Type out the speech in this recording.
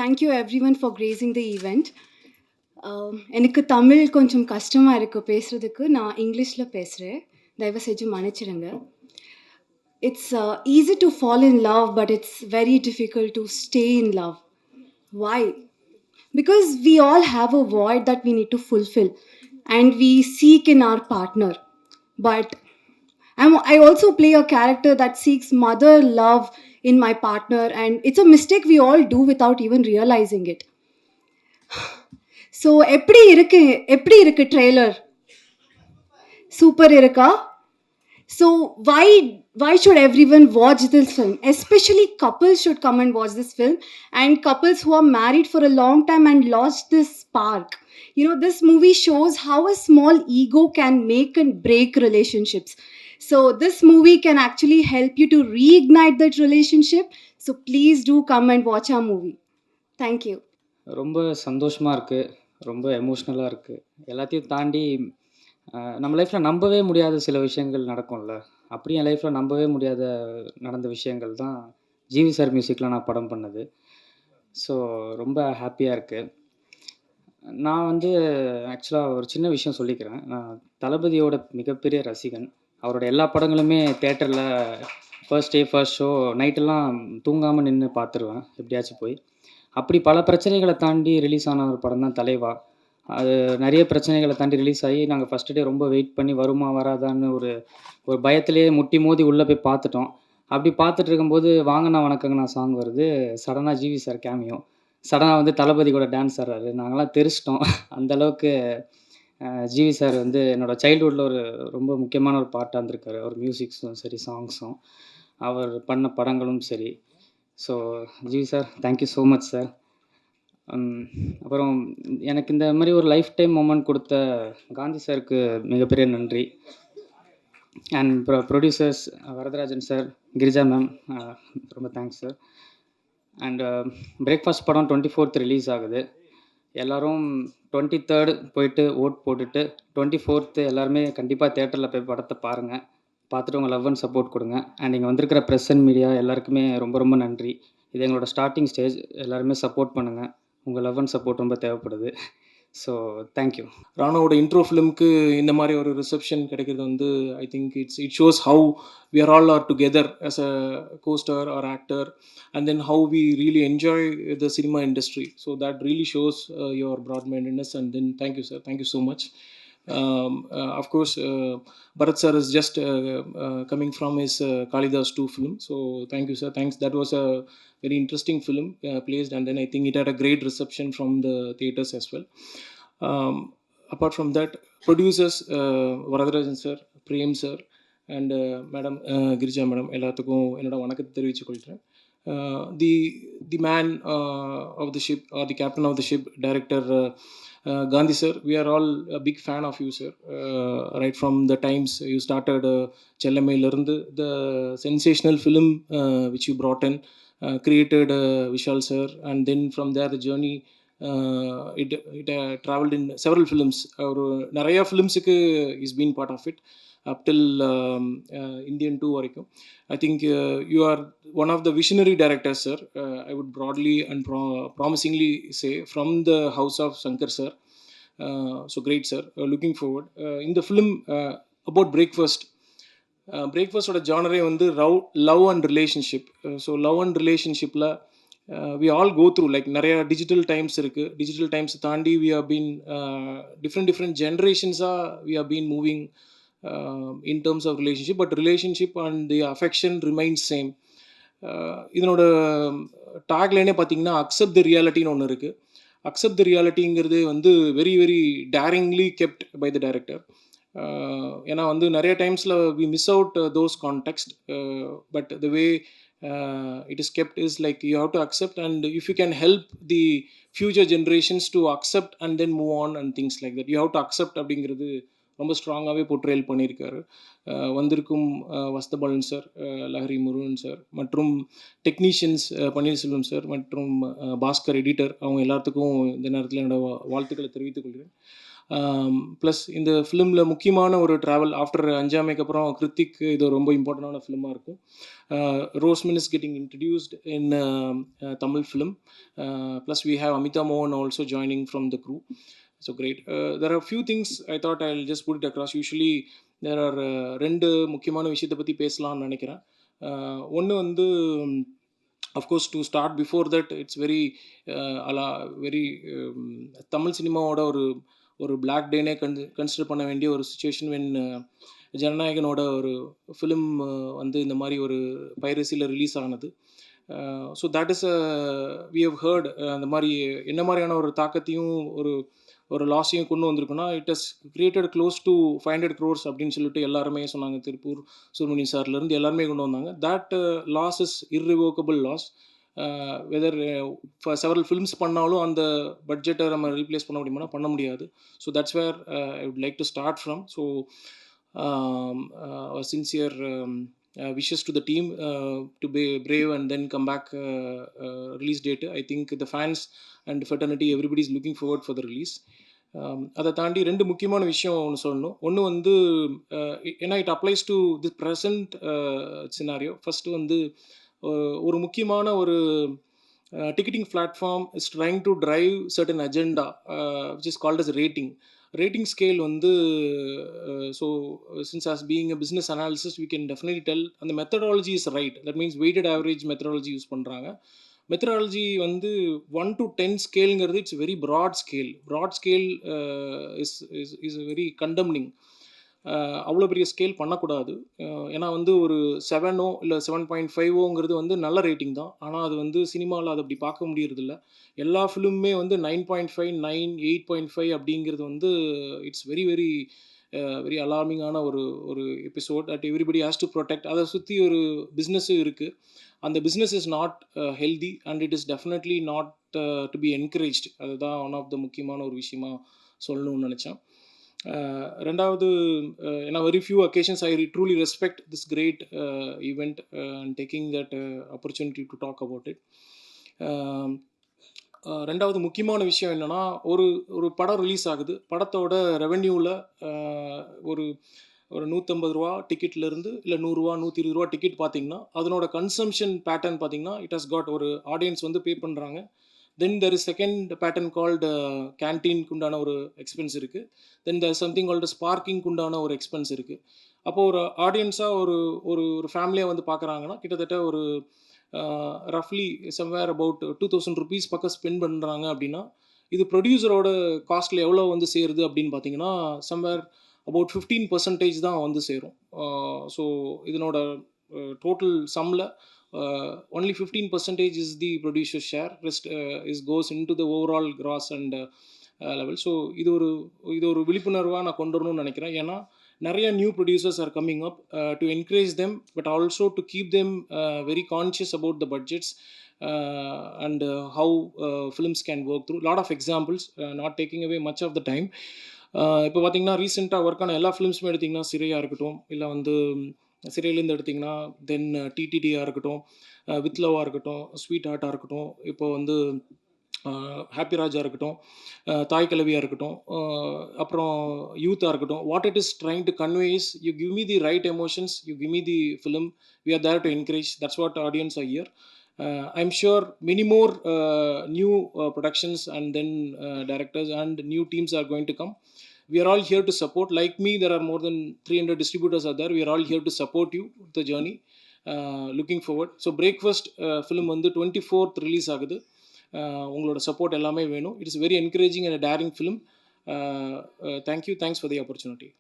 thank you everyone for gracing the event. எனக்கு தமிழ் கொஞ்சம் கஷ்டமாக இருக்குது பேசுகிறதுக்கு. நான் இங்கிலீஷில் பேசுகிறேன், தயவு செஞ்சு மன்னிச்சிடுங்க. It's easy to fall in love, but it's very difficult to stay in love. Why? Because we all have a void that we need to fulfill and we seek in our partner. But I also play a character that seeks mother love in my partner, and it's a mistake we all do without even realizing it. So எப்படி இருக்கு trailer? Super இருக்கா? So why should everyone watch this film? Especially couples should come and watch this film, and couples who are married for a long time and lost this spark. You know, this movie shows how a small ego can make and break relationships. So this movie can actually help you to reignite that relationship. So please do come and watch our movie. Thank you. ரொம்ப சந்தோஷமாக இருக்குது, ரொம்ப எமோஷ்னலாக இருக்குது. எல்லாத்தையும் தாண்டி நம்ம லைஃப்பில் நம்பவே முடியாத சில விஷயங்கள் நடக்கும்ல, அப்படி என் லைஃப்பில் நம்பவே முடியாத நடந்த விஷயங்கள் தான் ஜிவி சார் மியூசிக்கில் நான் படம் பண்ணது. ஸோ ரொம்ப ஹாப்பியாக இருக்குது. நான் வந்து ஆக்சுவலாக ஒரு சின்ன விஷயம் சொல்லிக்கிறேன். நான் தளபதியோட மிகப்பெரிய ரசிகன். அவரோட எல்லா படங்களுமே தேட்டரில் ஃபர்ஸ்ட் டே ஃபர்ஸ்ட் ஷோ நைட்டெல்லாம் தூங்காமல் நின்று பார்த்துருவேன் எப்படியாச்சும் போய். அப்படி பல பிரச்சனைகளை தாண்டி ரிலீஸ் ஆன ஒரு படம் தான் தலைவா. அது நிறைய பிரச்சனைகளை தாண்டி ரிலீஸ் ஆகி நாங்கள் ஃபஸ்ட்டு டே ரொம்ப வெயிட் பண்ணி வருமா வராதான்னு ஒரு பயத்திலேயே முட்டி மோதி உள்ளே போய் பார்த்துட்டோம். அப்படி பார்த்துட்டு இருக்கும்போது வாங்கண்ணா வணக்கங்கண்ணா சாங் வருது. சடனாக ஜிவி சார் கேமியோ, சடனாக வந்து தளபதி கூட டான்ஸ் ஆடுறாரு. நாங்கள்லாம் தெரிச்சிட்டோம். அந்தளவுக்கு ஜிவி சார் வந்து என்னோடய சைல்டுஹுட்டில் ஒரு ரொம்ப முக்கியமான ஒரு பார்ட்டாக இருந்திருக்காரு. அவர் மியூசிக்ஸும் சரி, சாங்ஸும், அவர் பண்ண படங்களும் சரி. So GV sir, thank you so much sir. அப்புறம் எனக்கு இந்த மாதிரி ஒரு லைஃப் டைம் மொமெண்ட் கொடுத்த காந்தி சாருக்கு மிகப்பெரிய நன்றி. And producers Varadarajan sir, Girija ma'am, ரொம்ப தேங்க்ஸ் சார். அண்ட் பிரேக்ஃபாஸ்ட் படம் 24th ரிலீஸ் ஆகுது. எல்லோரும் 23rd போயிட்டு ஓட் போட்டுட்டு 24th எல்லாருமே கண்டிப்பாக தேட்டரில் போய் படத்தை பாருங்கள். பார்த்துட்டு உங்கள் லவ் அண்ட் சப்போர்ட் கொடுங்க. அண்ட் இங்கே வந்திருக்கிற ப்ரெஸ் அண்ட் மீடியா எல்லாருக்குமே ரொம்ப ரொம்ப நன்றி. இது எங்களோட ஸ்டார்டிங் ஸ்டேஜ். எல்லாருமே சப்போர்ட் பண்ணுங்கள். உங்கள் லவ் அண்ட் சப்போர்ட் ரொம்ப தேவைப்படுது. So thank you. ராணாவோட இன்ட்ரோ ஃபிலிம்க்கு இந்த மாதிரி ஒரு ரிசப்ஷன் கிடைக்கிறது வந்து I think it shows how we are all are together as a costar or actor, and then how we really enjoy the cinema industry. So that really shows your broad mindedness. And then thank you sir, thank you so much. Of course, Bharat sir is just coming from his Kalidas 2 film. So thank you sir, thanks. That was a very interesting film placed, and then I think it had a great reception from the theaters as well. Apart from that, producers Varadarajan sir, Prem sir, and Madam Girija Madam, எல்லாத்துக்கும் என்னோட வணக்கத்தை தெரிவித்துக் கொள்கிறேன். The man of the ship, or the captain of the ship, director Gandhi sir, we are all a big fan of you sir, right from the times you started Chellamailarundu, the sensational film which you brought in, created Vishal sir, and then from there the journey it traveled in several films. Naraya films is been part of it up till Indian 2 varaikkum. I think you are one of the visionary directors sir. I would broadly and promisingly say from the house of Shankar sir. So great sir, looking forward. In the film about breakfast, breakfast oda genre வந்து love and relationship. So love and relationship la we all go through like நிறைய digital times இருக்கு. Digital times தாண்டி we have been different generations we have been moving in terms of relationship, but relationship and the affection remains same. இதனோட டாக்லைனே பார்த்தீங்கன்னா accept தி ரியாலிட்டின்னு ஒன்று இருக்குது. Accept the ரியாலிட்டிங்கிறது வந்து very very daringly kept by the director. ஏன்னா வந்து நிறைய டைம்ஸில் we miss out those context, but the way it is kept is like you have to accept, and if you can help the future generations to accept and then move on and things like that, you have to accept அப்படிங்கிறது ரொம்ப ஸ்ட்ராங்காகவே portrayal பண்ணியிருக்காரு. வந்திருக்கும் Vasanthabalan sir, Lahari Murugan sir, மற்றும் technicians Panneerselvam sir மற்றும் Bhaskar editor, அவங்க எல்லாத்துக்கும் இந்த நேரத்தில் என்னோட வாழ்த்துக்களை தெரிவித்துக் கொள்கிறேன். ப்ளஸ் இந்த ஃபிலிமில் முக்கியமான ஒரு ட்ராவல் ஆஃப்டர் அஞ்சாமைக்கு அப்புறம் கிருத்திக் இது ரொம்ப இம்பார்ட்டண்டான ஃபிலிமாக இருக்கும். Rosmin is getting introduced in Tamil film. Plus we have Amita Mohan also joining from the crew. So great. There are a few things I thought I'll just put it across. Usually there are ரெண்டு முக்கியமான விஷயத்தை பற்றி பேசலாம்னு நினைக்கிறேன். ஒன்று வந்து of course to start before that it's very very Tamil சினிமாவோட ஒரு பிளாக் டேனே கன்சிடர் பண்ண வேண்டிய ஒரு சுச்சுவேஷன் வென் ஜனநாயகனோட ஒரு ஃபிலிம் வந்து இந்த மாதிரி ஒரு பைரசியில் ரிலீஸ் ஆனது. So that is we have hurt அந்த மாதிரி என்ன மாதிரியான ஒரு தாக்கத்தையும் ஒரு லாஸையும் கொண்டு வந்திருக்குன்னா it has created close to 500 crores அப்படின்னு சொல்லிட்டு எல்லாருமே சொன்னாங்க. திருப்பூர் சுப்ரமணியன் சார்லேருந்து எல்லாருமே கொண்டு வந்தாங்க. That loss is irrevocable loss. Whether several films பண்ணாலும் அந்த பட்ஜெட்டை நம்ம ரீப்ளேஸ் பண்ண முடியுமா? பண்ண முடியாது. So that's where I would like to start from. So sincere wishes to the team to be brave and then come back release date. I think the fans and fraternity everybody is looking forward for the release. அதை தாண்டி ரெண்டு முக்கியமான விஷயம் ஒன்று சொல்லணும். ஒன்று வந்து ஏன்னா it applies to the present scenario. First வந்து ஒரு முக்கியமான ஒரு ticketing platform is trying to drive certain agenda which is called as rating. Rating scale வந்து so since as being a business analyst we can definitely tell and the methodology is right. That means weighted average methodology use பண்ணுறாங்க. Methodology வந்து 1 to 10 ஸ்கேலுங்கிறது it's very broad scale. Broad scale is very condemning. அவ்வளோ பெரிய scale பண்ணக்கூடாது. ஏன்னா வந்து ஒரு 7ஓ இல்லை 7.5ஓங்கிறது வந்து நல்ல ரேட்டிங் தான். ஆனால் அது வந்து சினிமாவில் அது அப்படி பார்க்க முடியறதில்ல. எல்லா ஃபிலிமுமே வந்து 9.5 9 8.5 அப்படிங்கிறது வந்து இட்ஸ் வெரி வெரி வெரி அலார்மிங்கான ஒரு episode that everybody has to protect. அதை சுற்றி ஒரு பிஸ்னஸும் இருக்குது. அந்த business is not healthy and it is definitely not to be encouraged. அதுதான் ஒன் ஆஃப் த முக்கியமான ஒரு விஷயமா சொல்லணும்னு நினச்சேன். ரெண்டாவது ஏன்னா very few occasions I truly respect this great event and taking that opportunity to talk about it. ரெண்டாவது முக்கியமான விஷயம் என்னென்னா ஒரு படம் ரிலீஸ் ஆகுது. படத்தோட ரெவென்யூவில் ஒரு 150 ரூபா டிக்கெட்லேருந்து இல்லை 100 ரூபா 120 ரூபா டிக்கெட் பார்த்தீங்கன்னா அதனோட கன்சம்ஷன் பேட்டர்ன் பார்த்தீங்கன்னா இட் ஹஸ் காட் ஒரு ஆடியன்ஸ் வந்து பே பண்ணுறாங்க. Then there is second pattern called கேன்டீனுக்கு உண்டான ஒரு எக்ஸ்பென்ஸ் இருக்குது. தென் தெர் சம்திங் கால்டு ஸ்பார்க்கிங்க்கு உண்டான ஒரு எக்ஸ்பென்ஸ் இருக்குது. அப்போது ஒரு ஆடியன்ஸாக ஒரு ஃபேமிலியாக வந்து பார்க்குறாங்கன்னா கிட்டத்தட்ட ஒரு ரஃப்லி சம்வேர் அபவுட் 2000 rupees பக்கம் ஸ்பெண்ட் பண்ணுறாங்க. அப்படின்னா இது ப்ரொடியூசரோட காஸ்ட்டில் எவ்வளோ வந்து சேருது அப்படின்னு பார்த்தீங்கன்னா சம்வேர் அபவுட் 15% தான் வந்து சேரும். ஸோ இதனோட டோட்டல் சம்மில் only 15% is the producer share. Rest is goes into the overall gross and level. So இது ஒரு விழிப்புணர்வாக நான் கொண்டு வரணும்னு நினைக்கிறேன். ஏன்னா நிறைய new producers are coming up to encourage them but also to keep them very conscious about the budgets and how films can work through. Lot of examples, not taking away much of the time. இப்போ பார்த்தீங்கன்னா ரீசெண்டாக work ஆன எல்லா ஃபிலிம்ஸுமே எடுத்திங்கன்னா சிறையாக இருக்கட்டும், இல்லை வந்து சிறையிலேருந்து எடுத்திங்கன்னா தென் டிடிடியாக இருக்கட்டும், வித் லவ்வாக இருக்கட்டும், ஸ்வீட் ஹார்ட்டாக இருக்கட்டும், இப்போ வந்து ஹாப்பி ராஜா இருக்கட்டும், தாய் கிழவியாக இருக்கட்டும், அப்புறம் யூத்தாக இருக்கட்டும், what it is trying to convey is you give me the right emotions, you give me the film, we are there to encourage. That's what audience are here. I'm sure many more new productions and then directors and new teams are going to come. We are all here to support. Like me, there are more than 300 distributors are there. We are all here to support you the journey. Looking forward. So Breakfast film வந்து 24th release ஆகுது. உங்களோட support எல்லாமே வேணும். It is very encouraging and a daring film. Thank you. Thanks for the opportunity.